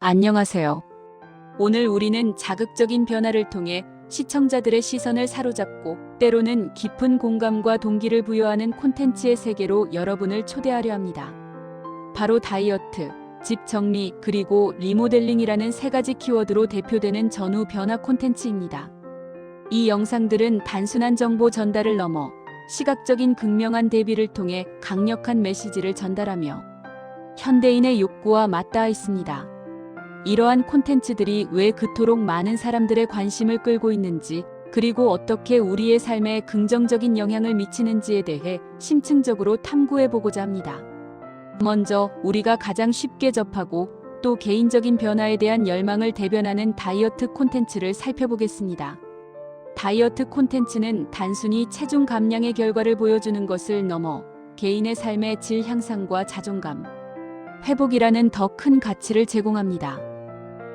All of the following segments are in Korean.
안녕하세요. 오늘 우리는 자극적인 변화를 통해 시청자들의 시선을 사로잡고 때로는 깊은 공감과 동기를 부여하는 콘텐츠의 세계로 여러분을 초대하려 합니다. 바로 다이어트, 집 정리, 그리고 리모델링이라는 세 가지 키워드로 대표되는 전후 변화 콘텐츠입니다. 이 영상들은 단순한 정보 전달을 넘어 시각적인 극명한 대비를 통해 강력한 메시지를 전달하며 현대인의 욕구와 맞닿아 있습니다. 이러한 콘텐츠들이 왜 그토록 많은 사람들의 관심을 끌고 있는지, 그리고 어떻게 우리의 삶에 긍정적인 영향을 미치는지에 대해 심층적으로 탐구해보고자 합니다. 먼저 우리가 가장 쉽게 접하고 또 개인적인 변화에 대한 열망을 대변하는 다이어트 콘텐츠를 살펴보겠습니다. 다이어트 콘텐츠는 단순히 체중 감량의 결과를 보여주는 것을 넘어 개인의 삶의 질 향상과 자존감, 회복이라는 더 큰 가치를 제공합니다.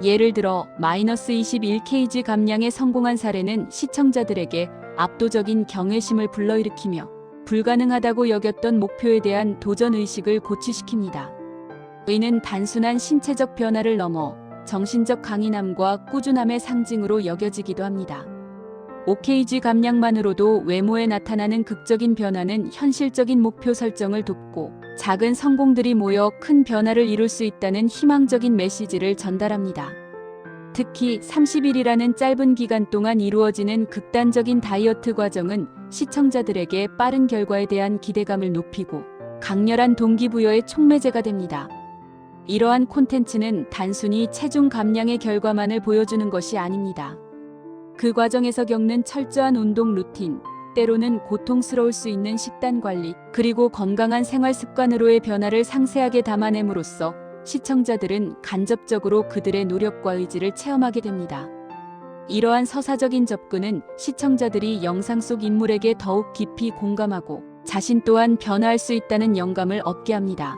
예를 들어 마이너스 21kg 감량에 성공한 사례는 시청자들에게 압도적인 경외심을 불러일으키며 불가능하다고 여겼던 목표에 대한 도전 의식을 고취시킵니다. 이는 단순한 신체적 변화를 넘어 정신적 강인함과 꾸준함의 상징으로 여겨지기도 합니다. 5kg 감량만으로도 외모에 나타나는 극적인 변화는 현실적인 목표 설정을 돕고 작은 성공들이 모여 큰 변화를 이룰 수 있다는 희망적인 메시지를 전달합니다. 특히 30일이라는 짧은 기간 동안 이루어지는 극단적인 다이어트 과정은 시청자들에게 빠른 결과에 대한 기대감을 높이고 강렬한 동기부여의 촉매제가 됩니다. 이러한 콘텐츠는 단순히 체중 감량의 결과만을 보여주는 것이 아닙니다. 그 과정에서 겪는 철저한 운동 루틴, 때로는 고통스러울 수 있는 식단 관리, 그리고 건강한 생활 습관으로의 변화를 상세하게 담아냄으로써 시청자들은 간접적으로 그들의 노력과 의지를 체험하게 됩니다. 이러한 서사적인 접근은 시청자들이 영상 속 인물에게 더욱 깊이 공감하고 자신 또한 변화할 수 있다는 영감을 얻게 합니다.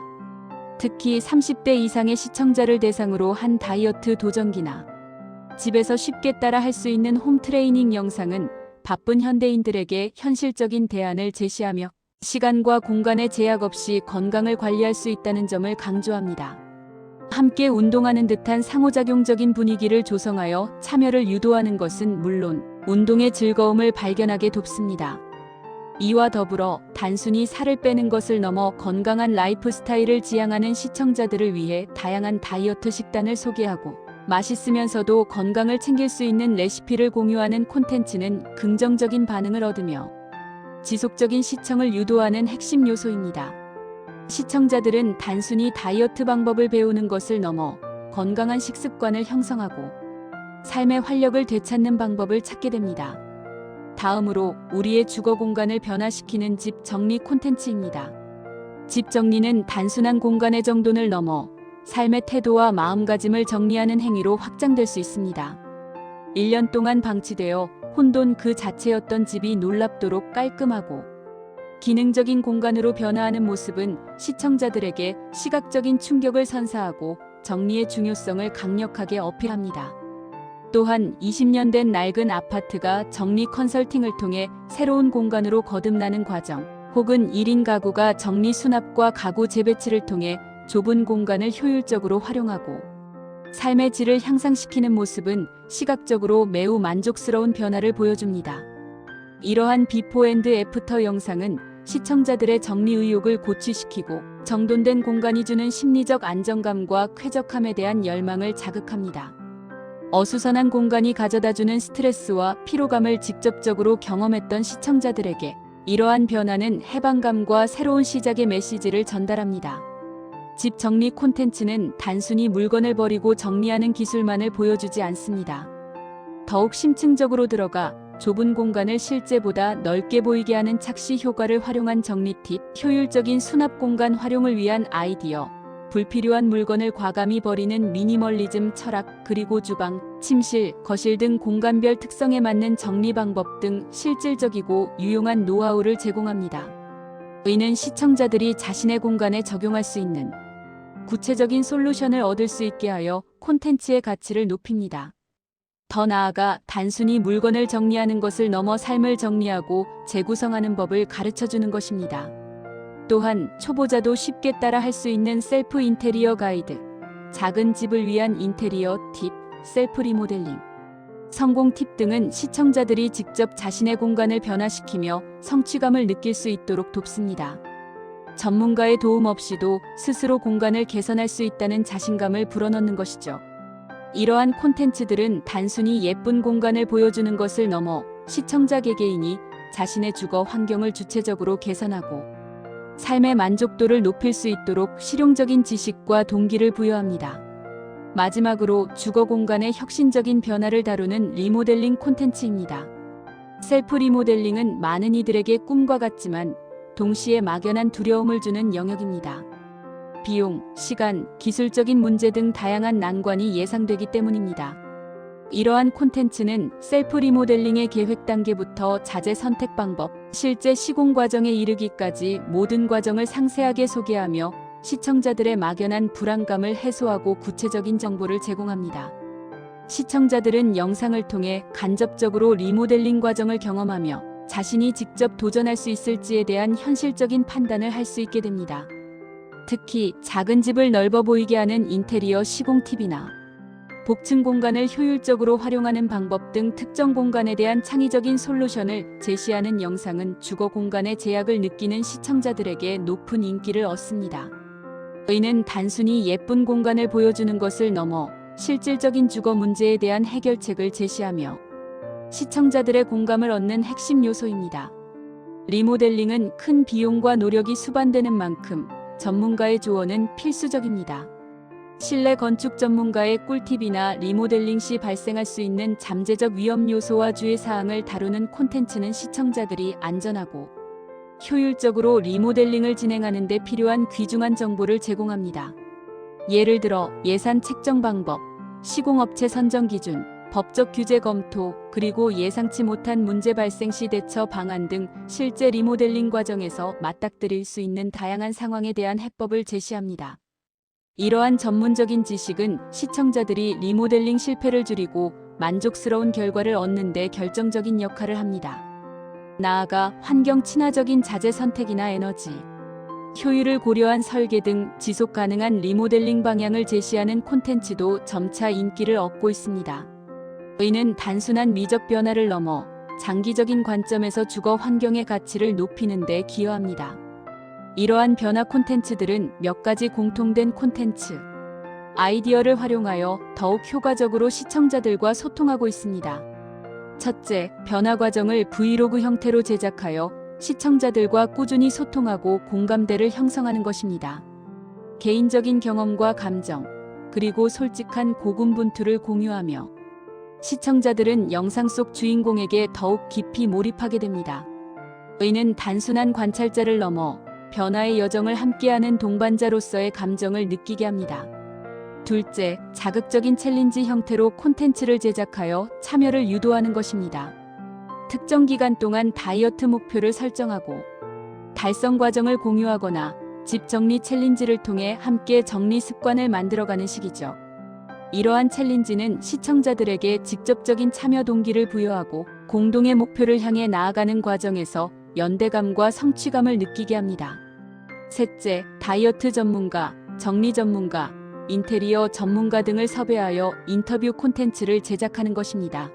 특히 30대 이상의 시청자를 대상으로 한 다이어트 도전기나 집에서 쉽게 따라 할 수 있는 홈 트레이닝 영상은 바쁜 현대인들에게 현실적인 대안을 제시하며 시간과 공간의 제약 없이 건강을 관리할 수 있다는 점을 강조합니다. 함께 운동하는 듯한 상호작용적인 분위기를 조성하여 참여를 유도하는 것은 물론 운동의 즐거움을 발견하게 돕습니다. 이와 더불어 단순히 살을 빼는 것을 넘어 건강한 라이프 스타일을 지향하는 시청자들을 위해 다양한 다이어트 식단을 소개하고 맛있으면서도 건강을 챙길 수 있는 레시피를 공유하는 콘텐츠는 긍정적인 반응을 얻으며 지속적인 시청을 유도하는 핵심 요소입니다. 시청자들은 단순히 다이어트 방법을 배우는 것을 넘어 건강한 식습관을 형성하고 삶의 활력을 되찾는 방법을 찾게 됩니다. 다음으로 우리의 주거 공간을 변화시키는 집 정리 콘텐츠입니다. 집 정리는 단순한 공간의 정돈을 넘어 삶의 태도와 마음가짐을 정리하는 행위로 확장될 수 있습니다. 1년 동안 방치되어 혼돈 그 자체였던 집이 놀랍도록 깔끔하고 기능적인 공간으로 변화하는 모습은 시청자들에게 시각적인 충격을 선사하고 정리의 중요성을 강력하게 어필합니다. 또한 20년 된 낡은 아파트가 정리 컨설팅을 통해 새로운 공간으로 거듭나는 과정, 혹은 1인 가구가 정리 수납과 가구 재배치를 통해 좁은 공간을 효율적으로 활용하고 삶의 질을 향상시키는 모습은 시각적으로 매우 만족스러운 변화를 보여줍니다. 이러한 비포 앤드 애프터 영상은 시청자들의 정리 의욕을 고취시키고 정돈된 공간이 주는 심리적 안정감과 쾌적함에 대한 열망을 자극합니다. 어수선한 공간이 가져다주는 스트레스와 피로감을 직접적으로 경험했던 시청자들에게 이러한 변화는 해방감과 새로운 시작의 메시지를 전달합니다. 집 정리 콘텐츠는 단순히 물건을 버리고 정리하는 기술만을 보여주지 않습니다. 더욱 심층적으로 들어가 좁은 공간을 실제보다 넓게 보이게 하는 착시 효과를 활용한 정리 팁, 효율적인 수납 공간 활용을 위한 아이디어, 불필요한 물건을 과감히 버리는 미니멀리즘 철학, 그리고 주방, 침실, 거실 등 공간별 특성에 맞는 정리 방법 등 실질적이고 유용한 노하우를 제공합니다. 이는 시청자들이 자신의 공간에 적용할 수 있는 구체적인 솔루션을 얻을 수 있게 하여 콘텐츠의 가치를 높입니다. 더 나아가 단순히 물건을 정리하는 것을 넘어 삶을 정리하고 재구성하는 법을 가르쳐주는 것입니다. 또한 초보자도 쉽게 따라 할 수 있는 셀프 인테리어 가이드, 작은 집을 위한 인테리어 팁, 셀프 리모델링, 성공 팁 등은 시청자들이 직접 자신의 공간을 변화시키며 성취감을 느낄 수 있도록 돕습니다. 전문가의 도움 없이도 스스로 공간을 개선할 수 있다는 자신감을 불어넣는 것이죠. 이러한 콘텐츠들은 단순히 예쁜 공간을 보여주는 것을 넘어 시청자 개개인이 자신의 주거 환경을 주체적으로 개선하고 삶의 만족도를 높일 수 있도록 실용적인 지식과 동기를 부여합니다. 마지막으로 주거 공간의 혁신적인 변화를 다루는 리모델링 콘텐츠입니다. 셀프 리모델링은 많은 이들에게 꿈과 같지만 동시에 막연한 두려움을 주는 영역입니다. 비용, 시간, 기술적인 문제 등 다양한 난관이 예상되기 때문입니다. 이러한 콘텐츠는 셀프 리모델링의 계획 단계부터 자재 선택 방법, 실제 시공 과정에 이르기까지 모든 과정을 상세하게 소개하며 시청자들의 막연한 불안감을 해소하고 구체적인 정보를 제공합니다. 시청자들은 영상을 통해 간접적으로 리모델링 과정을 경험하며 자신이 직접 도전할 수 있을지에 대한 현실적인 판단을 할 수 있게 됩니다. 특히 작은 집을 넓어 보이게 하는 인테리어 시공 팁이나 복층 공간을 효율적으로 활용하는 방법 등 특정 공간에 대한 창의적인 솔루션을 제시하는 영상은 주거 공간의 제약을 느끼는 시청자들에게 높은 인기를 얻습니다. 이는 단순히 예쁜 공간을 보여주는 것을 넘어 실질적인 주거 문제에 대한 해결책을 제시하며 시청자들의 공감을 얻는 핵심 요소입니다. 리모델링은 큰 비용과 노력이 수반되는 만큼 전문가의 조언은 필수적입니다. 실내 건축 전문가의 꿀팁이나 리모델링 시 발생할 수 있는 잠재적 위험 요소와 주의 사항을 다루는 콘텐츠는 시청자들이 안전하고 효율적으로 리모델링을 진행하는 데 필요한 귀중한 정보를 제공합니다. 예를 들어 예산 책정 방법, 시공업체 선정 기준, 법적 규제 검토, 그리고 예상치 못한 문제 발생 시 대처 방안 등 실제 리모델링 과정에서 맞닥뜨릴 수 있는 다양한 상황에 대한 해법을 제시합니다. 이러한 전문적인 지식은 시청자들이 리모델링 실패를 줄이고 만족스러운 결과를 얻는 데 결정적인 역할을 합니다. 나아가 환경 친화적인 자재 선택이나 에너지, 효율을 고려한 설계 등 지속 가능한 리모델링 방향을 제시하는 콘텐츠도 점차 인기를 얻고 있습니다. 이는 단순한 미적 변화를 넘어 장기적인 관점에서 주거 환경의 가치를 높이는 데 기여합니다. 이러한 변화 콘텐츠들은 몇 가지 공통된 콘텐츠, 아이디어를 활용하여 더욱 효과적으로 시청자들과 소통하고 있습니다. 첫째, 변화 과정을 브이로그 형태로 제작하여 시청자들과 꾸준히 소통하고 공감대를 형성하는 것입니다. 개인적인 경험과 감정, 그리고 솔직한 고군분투를 공유하며 시청자들은 영상 속 주인공에게 더욱 깊이 몰입하게 됩니다. 이는 단순한 관찰자를 넘어 변화의 여정을 함께하는 동반자로서의 감정을 느끼게 합니다. 둘째, 자극적인 챌린지 형태로 콘텐츠를 제작하여 참여를 유도하는 것입니다. 특정 기간 동안 다이어트 목표를 설정하고 달성 과정을 공유하거나 집 정리 챌린지를 통해 함께 정리 습관을 만들어가는 시기죠. 이러한 챌린지는 시청자들에게 직접적인 참여 동기를 부여하고 공동의 목표를 향해 나아가는 과정에서 연대감과 성취감을 느끼게 합니다. 셋째, 다이어트 전문가, 정리 전문가, 인테리어 전문가 등을 섭외하여 인터뷰 콘텐츠를 제작하는 것입니다.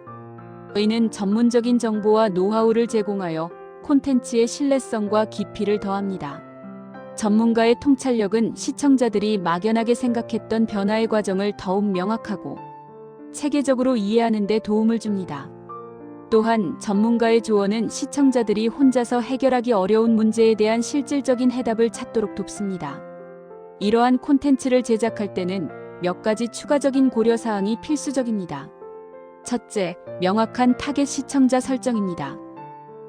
이는 전문적인 정보와 노하우를 제공하여 콘텐츠의 신뢰성과 깊이를 더합니다. 전문가의 통찰력은 시청자들이 막연하게 생각했던 변화의 과정을 더욱 명확하고 체계적으로 이해하는 데 도움을 줍니다. 또한 전문가의 조언은 시청자들이 혼자서 해결하기 어려운 문제에 대한 실질적인 해답을 찾도록 돕습니다. 이러한 콘텐츠를 제작할 때는 몇 가지 추가적인 고려사항이 필수적입니다. 첫째, 명확한 타겟 시청자 설정입니다.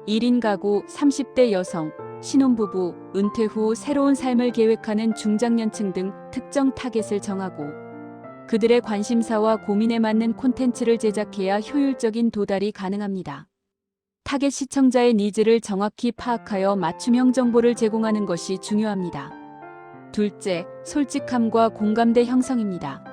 1인 가구, 30대 여성, 신혼부부, 은퇴 후 새로운 삶을 계획하는 중장년층 등 특정 타겟을 정하고 그들의 관심사와 고민에 맞는 콘텐츠를 제작해야 효율적인 도달이 가능합니다. 타겟 시청자의 니즈를 정확히 파악하여 맞춤형 정보를 제공하는 것이 중요합니다. 둘째, 솔직함과 공감대 형성입니다.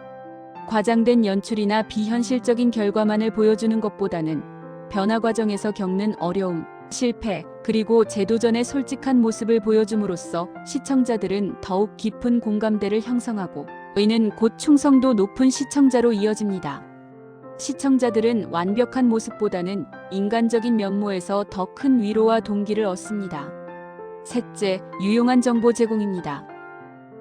과장된 연출이나 비현실적인 결과만을 보여주는 것보다는 변화 과정에서 겪는 어려움, 실패, 그리고 재도전의 솔직한 모습을 보여줌으로써 시청자들은 더욱 깊은 공감대를 형성하고 이는 곧 충성도 높은 시청자로 이어집니다. 시청자들은 완벽한 모습보다는 인간적인 면모에서 더 큰 위로와 동기를 얻습니다. 셋째, 유용한 정보 제공입니다.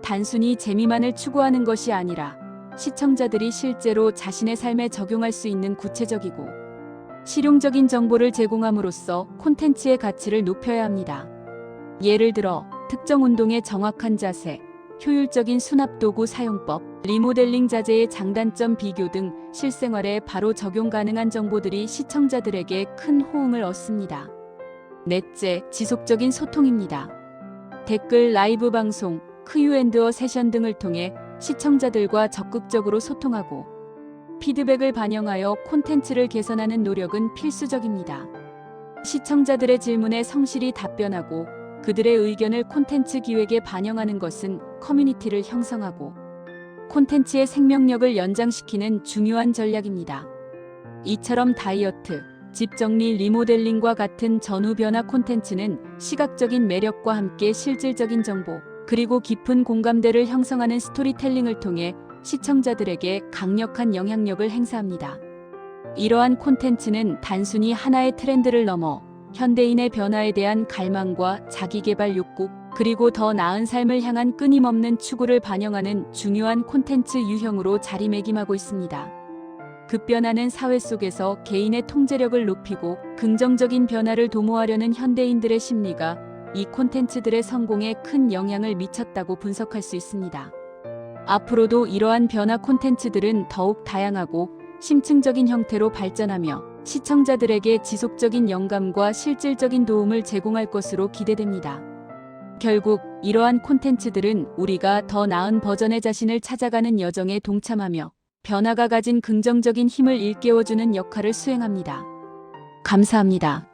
단순히 재미만을 추구하는 것이 아니라 시청자들이 실제로 자신의 삶에 적용할 수 있는 구체적이고 실용적인 정보를 제공함으로써 콘텐츠의 가치를 높여야 합니다. 예를 들어 특정 운동의 정확한 자세, 효율적인 수납 도구 사용법, 리모델링 자재의 장단점 비교 등 실생활에 바로 적용 가능한 정보들이 시청자들에게 큰 호응을 얻습니다. 넷째, 지속적인 소통입니다. 댓글, 라이브 방송, Q&A 세션 등을 통해 시청자들과 적극적으로 소통하고 피드백을 반영하여 콘텐츠를 개선하는 노력은 필수적입니다. 시청자들의 질문에 성실히 답변하고 그들의 의견을 콘텐츠 기획에 반영하는 것은 커뮤니티를 형성하고 콘텐츠의 생명력을 연장시키는 중요한 전략입니다. 이처럼 다이어트, 집 정리, 리모델링과 같은 전후 변화 콘텐츠는 시각적인 매력과 함께 실질적인 정보, 그리고 깊은 공감대를 형성하는 스토리텔링을 통해 시청자들에게 강력한 영향력을 행사합니다. 이러한 콘텐츠는 단순히 하나의 트렌드를 넘어 현대인의 변화에 대한 갈망과 자기개발 욕구, 그리고 더 나은 삶을 향한 끊임없는 추구를 반영하는 중요한 콘텐츠 유형으로 자리매김하고 있습니다. 급변하는 사회 속에서 개인의 통제력을 높이고 긍정적인 변화를 도모하려는 현대인들의 심리가 이 콘텐츠들의 성공에 큰 영향을 미쳤다고 분석할 수 있습니다. 앞으로도 이러한 변화 콘텐츠들은 더욱 다양하고 심층적인 형태로 발전하며 시청자들에게 지속적인 영감과 실질적인 도움을 제공할 것으로 기대됩니다. 결국 이러한 콘텐츠들은 우리가 더 나은 버전의 자신을 찾아가는 여정에 동참하며 변화가 가진 긍정적인 힘을 일깨워주는 역할을 수행합니다. 감사합니다.